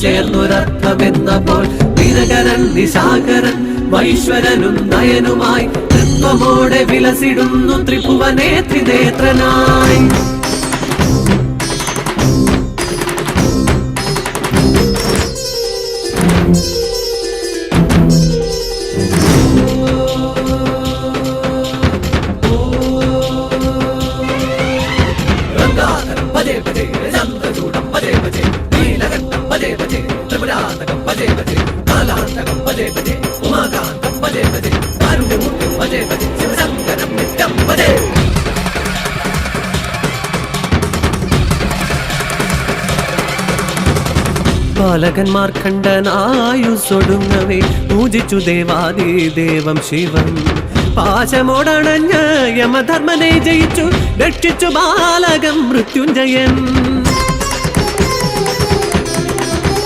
ചേർന്നൊരർത്ഥമെന്നപ്പോൾ ദിനകരൻ നിശാകരൻ വൈശ്വരനും നയനുമായി തൃത്വമോടെ വിലസിടുന്നു ത്രിഭുവനേ ത്രിനേത്രനായി. ബാലകന്മാർ കണ്ടനായുസൊടുങ്ങവേ പൂജിച്ചു ദേവാദിദേവം ശിവം. പാശമോടണഞ്ഞ് യമധർമ്മനെ ജയിച്ചു രക്ഷിച്ചു ബാലകം മൃത്യുഞ്ജയൻ.